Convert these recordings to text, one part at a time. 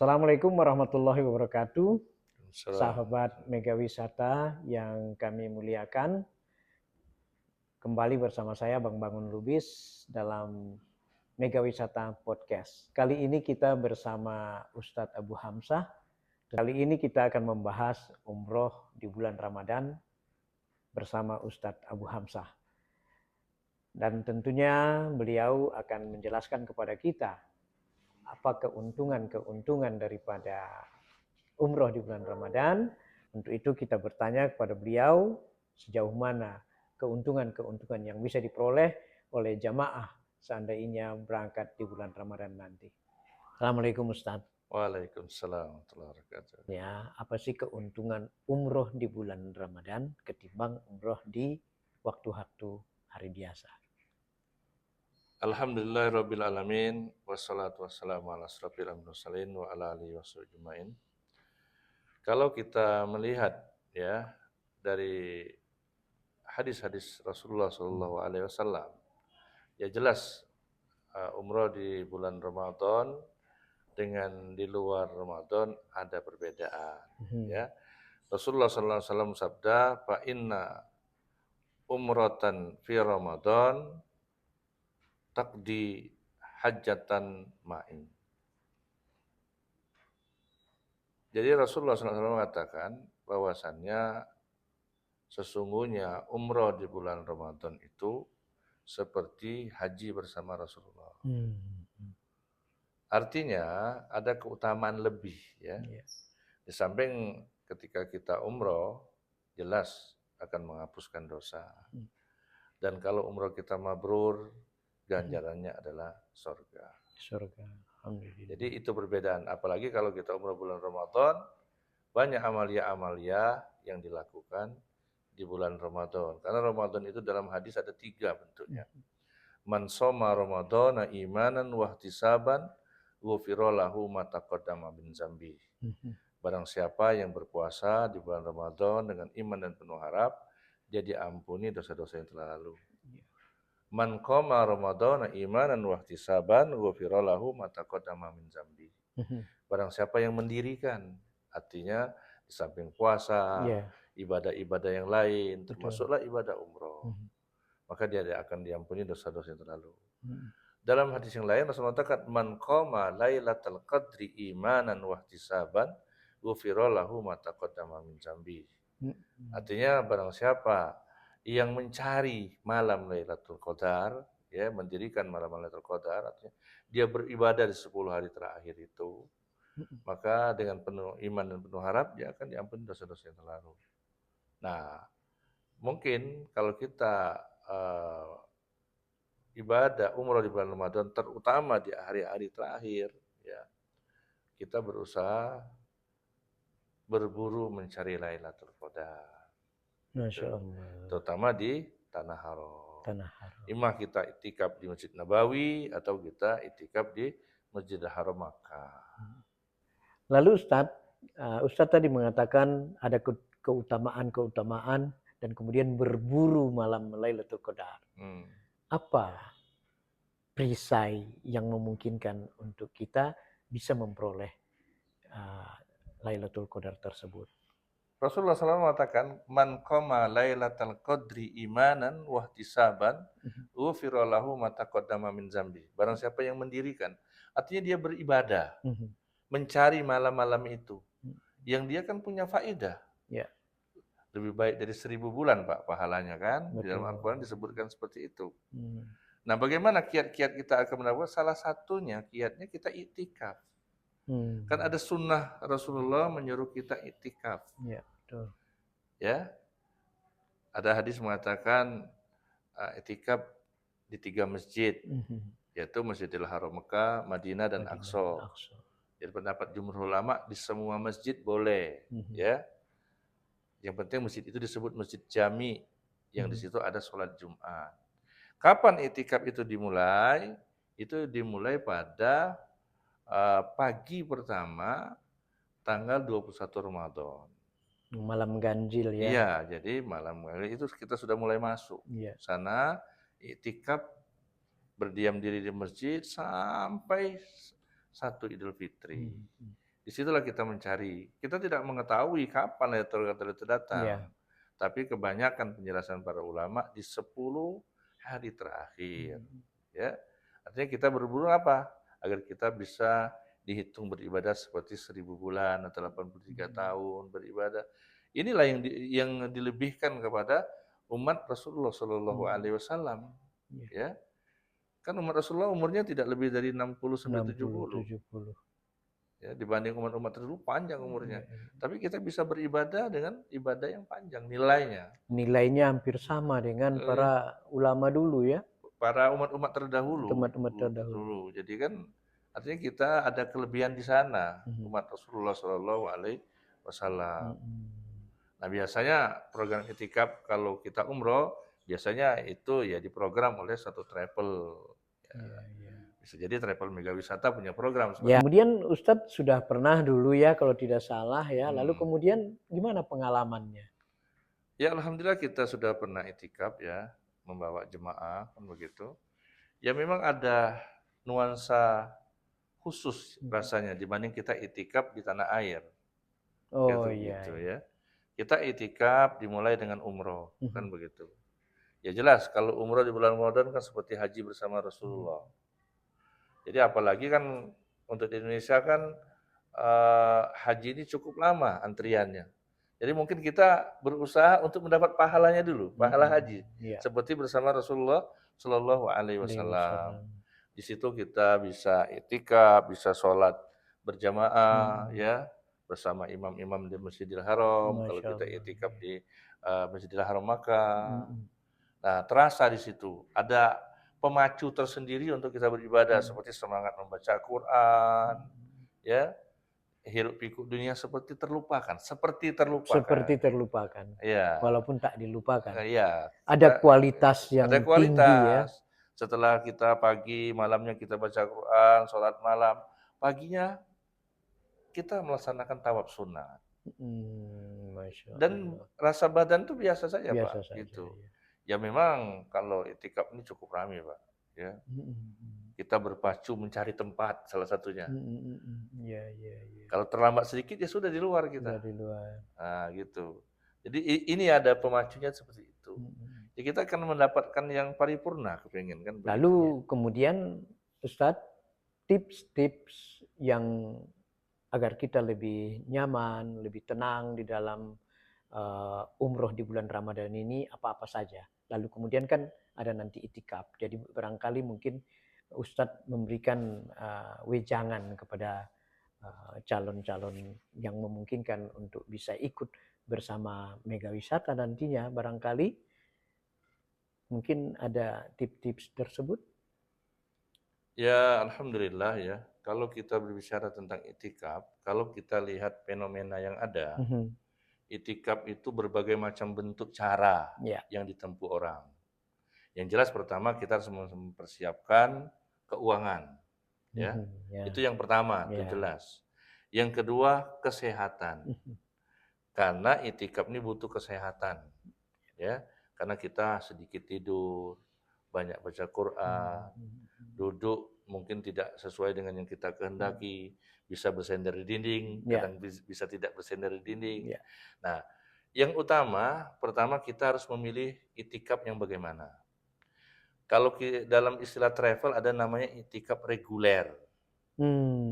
Assalamualaikum warahmatullahi wabarakatuh, Salam. sahabat Mega Wisata yang kami muliakan. Kembali bersama saya Bang Bangun Lubis dalam Mega Wisata Podcast. Kali ini kita bersama Ustadz Abu Hamzah. Kali ini kita akan membahas umroh di bulan Ramadan bersama Ustadz Abu Hamzah. Dan tentunya beliau akan menjelaskan kepada kita apa keuntungan daripada umroh di bulan Ramadan. Untuk itu kita bertanya kepada beliau sejauh mana keuntungan yang bisa diperoleh oleh jamaah seandainya berangkat di bulan Ramadan nanti. Assalamualaikum Ustaz. Waalaikumsalam warahmatullahi wabarakatuh. Ya, apa sih keuntungan umroh di bulan Ramadan ketimbang umroh di waktu-waktu hari biasa? Alhamdulillahirabbil alamin wassalatu wassalamu ala asrofil mursalin wa ala alihi washabihi. Kalau kita melihat ya dari hadis-hadis Rasulullah Shallallahu alaihi wasallam, ya jelas umroh di bulan Ramadan dengan di luar Ramadan ada perbedaan ya. Rasulullah Shallallahu alaihi wasallam sabda, "Fa inna umratan fi Ramadan taqdi hajatan ma'in." Jadi Rasulullah SAW mengatakan bahwasannya sesungguhnya umroh di bulan Ramadan itu seperti haji bersama Rasulullah. Artinya ada keutamaan lebih ya. Di samping ketika kita umroh jelas akan menghapuskan dosa. Dan kalau umroh kita mabrur, ganjarannya adalah surga. Alhamdulillah. Jadi itu perbedaan. Apalagi kalau kita umroh bulan Ramadan, banyak amalia-amalia yang dilakukan di bulan Ramadan. Karena Ramadan itu dalam hadis ada 3 bentuknya. Man shoma Ramadhana imanan wahtisaban ghufira lahu ma taqaddama min dzambi. Barang siapa yang berpuasa di bulan Ramadan dengan iman dan penuh harap, dia diampuni dosa-dosa yang telah lalu. Man qama Ramadhana imanan wahtisaban ghufira lahu ma taqaddama min dzambi. Barang siapa yang mendirikan, artinya di samping puasa, ibadah-ibadah yang lain, termasuklah ibadah umroh. Maka dia akan diampuni dosa-dosa yang terlalu. Dalam hadis yang lain Rasulullah mengatakan, "Man qama lailatal qadri imanan wahtisaban ghufira lahu ma taqaddama min dzambi." Artinya barang siapa yang mencari malam Lailatul Qadar, ya, mendirikan malam Lailatul Qadar, artinya dia beribadah di 10 hari terakhir itu, maka dengan penuh iman dan penuh harap dia akan diampuni dosa-dosa yang terlalu. Nah, mungkin kalau kita ibadah umroh di bulan Ramadan, terutama di hari-hari terakhir, ya, kita berusaha berburu mencari Lailatul Qadar. Masya Allah. Terutama di Tanah Haram. Tanah Haram. Imah kita itikaf di Masjid Nabawi atau kita itikaf di Masjidil Haram Makkah. Lalu Ustadz tadi mengatakan ada keutamaan dan kemudian berburu malam Lailatul Qadar. Apa perisai yang memungkinkan untuk kita bisa memperoleh Lailatul Qadar tersebut? Rasulullah SAW mengatakan, "Man qama lailatal qadri imanan wahtisaban, ghufira lahu ma taqaddama min dzambi." Barang siapa yang mendirikan, artinya dia beribadah, mencari malam-malam itu. Yang dia kan punya faedah. Ya. Lebih baik dari 1000 bulan, Pak, pahalanya kan. Di dalam Al-Quran disebutkan seperti itu. Nah, bagaimana kiat-kiat kita akan mendapatkan? Salah satunya kiatnya kita iktikaf. Kan ada sunnah Rasulullah menyuruh kita iktikaf. Ya, betul. Ya, ada hadis mengatakan iktikaf di 3 masjid, yaitu Masjidil Haram Mekah, Madinah, dan Aqsa. Jadi pendapat jumhur ulama di semua masjid boleh, ya. Yang penting masjid itu disebut masjid jami, yang di situ ada sholat Jumat. Kapan iktikaf itu dimulai? Itu dimulai pada pagi pertama tanggal 21 Ramadan. Malam ganjil ya. Iya, jadi malam ganjil itu kita sudah mulai masuk. Sana iktikaf berdiam diri di masjid sampai 1 Idul Fitri. Disitulah kita mencari. Kita tidak mengetahui kapan Lailatul Qadar itu Iya. datang. Tapi kebanyakan penjelasan para ulama di 10 hari terakhir. Mhm. Ya, artinya kita berburu apa? Agar kita bisa dihitung beribadah seperti 1000 bulan atau 83 Mhm. tahun beribadah. Inilah yang dilebihkan kepada umat Rasulullah Shallallahu Mhm. Alaihi Wasallam. Iya. Ya, kan umat Rasulullah umurnya tidak lebih dari 60 sampai 60, 70. 70. Ya, dibanding umat-umat terdahulu panjang umurnya. Iya, iya. Tapi kita bisa beribadah dengan ibadah yang panjang nilainya. Nilainya hampir sama dengan para Eh, ulama dulu ya, Para umat-umat terdahulu teman-teman terdahulu. Jadi kan artinya kita ada kelebihan di sana Mhm. umat Rasulullah Shallallahu Alaihi Wasallam. Mhm. Nah biasanya program itikaf kalau kita umroh biasanya itu ya diprogram oleh satu travel. Ya, Iya, iya. bisa jadi travel Mega Wisata punya program Ya, seperti itu. kemudian Ustadz sudah pernah dulu ya kalau tidak salah ya, lalu Hmm. kemudian gimana pengalamannya? Ya alhamdulillah kita sudah pernah itikaf ya membawa jemaah kan begitu. Ya memang ada nuansa khusus Mhm. rasanya dibanding kita itikaf di tanah air, Oh gitu iya, gitu iya. ya. Kita itikaf dimulai dengan umroh, kan Mhm. begitu. Ya jelas kalau umroh di bulan Ramadan kan seperti haji bersama Mhm. Rasulullah. Jadi apalagi kan untuk di Indonesia kan haji ini cukup lama antriannya. Jadi mungkin kita berusaha untuk mendapat pahalanya dulu, pahala Mhm. haji, Iya, seperti bersama Rasulullah Shallallahu Alaihi alaihi Wasallam. wasallam. Di situ kita bisa itikaf, bisa sholat berjamaah Mhm. ya bersama imam-imam di Masjidil Haram. Kalau Masya kita Allah, itikaf iya. di Masjidil Haram Makkah. Mhm. Nah, terasa di situ ada pemacu tersendiri untuk kita beribadah Mhm. seperti semangat membaca Quran, Mhm. ya, hiruk pikuk dunia seperti terlupakan. Seperti terlupakan, Iya, walaupun tak dilupakan. iya, Ada kita kualitas ada yang tinggi ya. kualitas. Setelah kita pagi, malamnya kita baca Quran, sholat malam, paginya kita melaksanakan tawaf sunnah. Mhm. Masya Dan Allah. rasa badan tuh biasa saja, Biasa Pak, saja gitu. ya. Ya memang kalau itikaf ini cukup ramai, Pak, ya. Mhm. Kita berpacu mencari tempat salah satunya. Mhm. Mhm. Mhm. Iya, iya, iya. Kalau terlambat sedikit ya sudah di luar kita. Sudah di luar. Nah, gitu. Jadi ini ada pemacunya seperti itu. Mhm. Ya kita akan mendapatkan yang paripurna kepengen kan begitu ya. Lalu kemudian Ustadz, tips-tips yang agar kita lebih nyaman, lebih tenang di dalam umroh di bulan Ramadan ini apa-apa saja. Lalu kemudian kan ada nanti itikaf. Jadi barangkali mungkin Ustadz memberikan wejangan kepada calon-calon yang memungkinkan untuk bisa ikut bersama Mega Wisata nantinya. Barangkali mungkin ada tips-tips tersebut. Ya, alhamdulillah ya. Kalau kita berbicara tentang itikaf, kalau kita lihat fenomena yang ada, Mhm. itikaf itu berbagai macam bentuk cara Ya. yang ditempuh orang. Yang jelas pertama kita harus mempersiapkan keuangan, ya. Mhm. Ya. Itu yang pertama, itu Ya. jelas. Yang kedua, kesehatan. Mhm. Karena itikaf ini butuh kesehatan, ya. Karena kita sedikit tidur, banyak baca Quran, Mhm. duduk mungkin tidak sesuai dengan yang kita Mhm. kehendaki, bisa bersender di dinding, Ya. kadang bisa tidak bersender di dinding. Ya. Nah, yang utama, pertama kita harus memilih itikaf yang bagaimana. Kalau dalam istilah travel ada namanya itikaf reguler,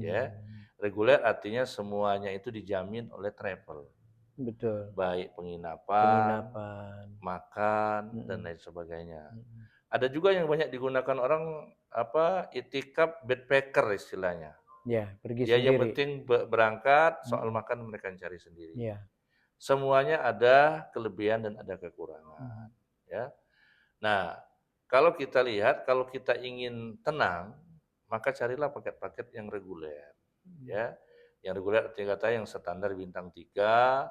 ya. Hmm. Reguler artinya semuanya itu dijamin oleh travel, Betul. baik penginapan, Penginapan. makan dan Mhm. lain sebagainya. Mhm. Ada juga yang banyak digunakan orang apa itikaf backpacker istilahnya. Ya, pergi Ya yang sendiri. penting berangkat, soal Mhm. makan mereka yang cari sendiri. Ya. Semuanya ada kelebihan dan ada kekurangan, Mhm. ya. Nah, kalau kita lihat kalau kita ingin tenang, maka carilah paket-paket yang reguler, Mhm. ya. Yang reguler artinya kata yang standar bintang 3,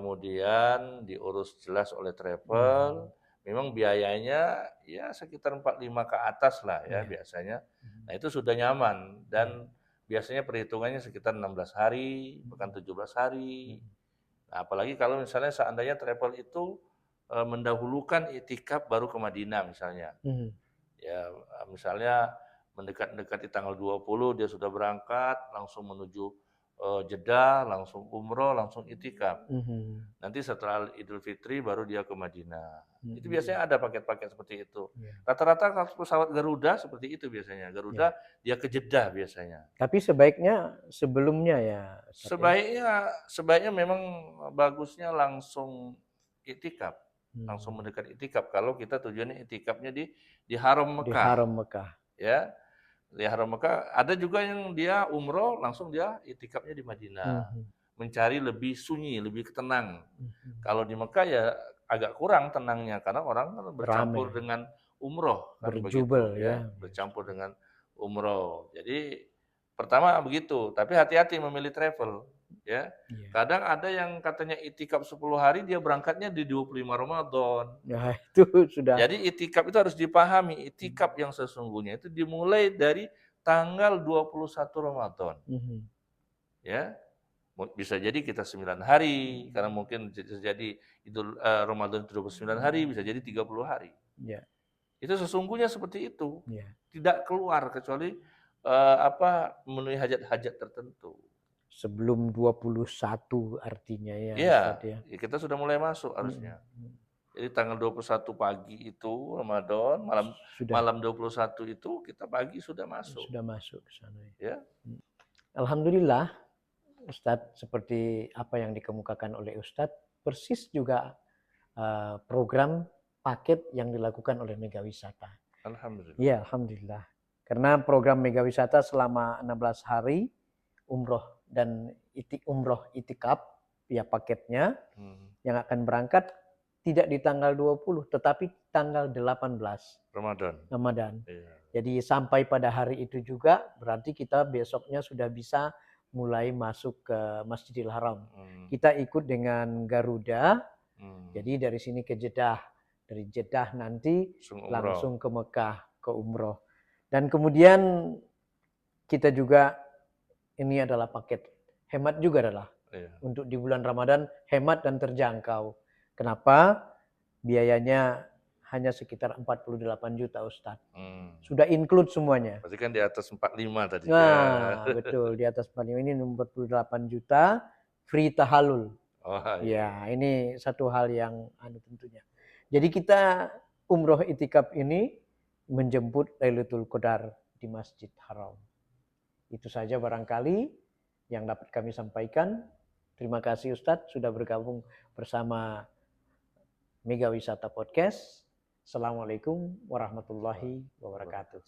kemudian diurus jelas oleh travel, Mhm. memang biayanya ya sekitar 45 ke atas lah ya Ya. biasanya. Nah Mhm. itu sudah nyaman Ya. dan biasanya perhitungannya sekitar 16 hari, bahkan Mhm. 17 hari. Mhm. Nah, apalagi kalau misalnya seandainya travel itu mendahulukan itikaf baru ke Madinah misalnya. Mhm. Ya, misalnya mendekat-dekati tanggal 20 dia sudah berangkat langsung menuju Jeddah, langsung umroh, langsung itikaf. Mhm. Nanti setelah Idul Fitri baru dia ke Madinah. Itu Mhm. biasanya ada paket-paket seperti itu. Iya. Rata-rata kalau pesawat Garuda seperti itu biasanya. Iya. Garuda dia ke Jeddah biasanya. Tapi sebaiknya sebelumnya ya, Ustadz ya? Sebaiknya memang bagusnya langsung itikaf, langsung Hmm. mendekat itikaf. Kalau kita tujuannya itikafnya di Haram Di Mekah, Haram Mekah. ya. Di Haram Mekah ada juga yang dia umroh langsung dia itikafnya di Madinah, Mhm. mencari lebih sunyi, lebih tenang. Mhm. Kalau di Mekah ya agak kurang tenangnya karena orang kan bercampur Rame, dengan umroh kan berjubel begitu ya. ya, bercampur dengan umroh. Jadi pertama begitu, tapi hati-hati memilih travel ya. Iya. Kadang ada yang katanya itikaf 10 hari dia berangkatnya di 25 Ramadan. Nah, itu sudah. Jadi itikaf itu harus dipahami, itikaf yang sesungguhnya itu dimulai dari tanggal 21 Ramadan. Mhm. Ya. Bisa jadi kita 9 hari, karena mungkin bisa jadi Ramadan itu 29 hari, bisa jadi 30 hari. Iya. Itu sesungguhnya seperti itu. Iya. Tidak keluar kecuali memenuhi hajat-hajat tertentu. Sebelum 21 artinya ya, Iya, Ustadz ya. ya kita sudah mulai masuk Mhm. harusnya. Jadi tanggal 21 pagi itu Ramadan, malam Sudah malam 21 itu kita pagi sudah masuk. sudah masuk ke sana ya. Ya. Alhamdulillah, Ustadz, seperti apa yang dikemukakan oleh Ustadz, persis juga program paket yang dilakukan oleh Mega Wisata. Alhamdulillah. Iya, alhamdulillah. Karena program Mega Wisata selama 16 hari umroh dan umroh itikaf via paketnya yang akan berangkat tidak di tanggal 20 tetapi tanggal 18 Ramadan. Iya. Jadi sampai pada hari itu juga berarti kita besoknya sudah bisa mulai masuk ke Masjidil Haram. Kita ikut dengan Garuda. Jadi dari sini ke Jeddah. Dari Jeddah nanti langsung ke Mekah, ke umroh. Dan kemudian kita juga ini adalah paket hemat juga adalah untuk di bulan Ramadan hemat dan terjangkau. Kenapa? Biayanya hanya sekitar 48 juta Ustadz. Sudah include semuanya. Berarti kan di atas 45 tadi. Nah, betul. Di atas 45 ini 48 juta free tahalul. Oh, ya, ini satu hal yang tentunya. Jadi kita umroh itikaf ini menjemput Lailatul Qadar di Masjid Haram. Itu saja barangkali yang dapat kami sampaikan. Terima kasih Ustadz sudah bergabung bersama Mega Wisata Podcast. Assalamualaikum warahmatullahi wabarakatuh.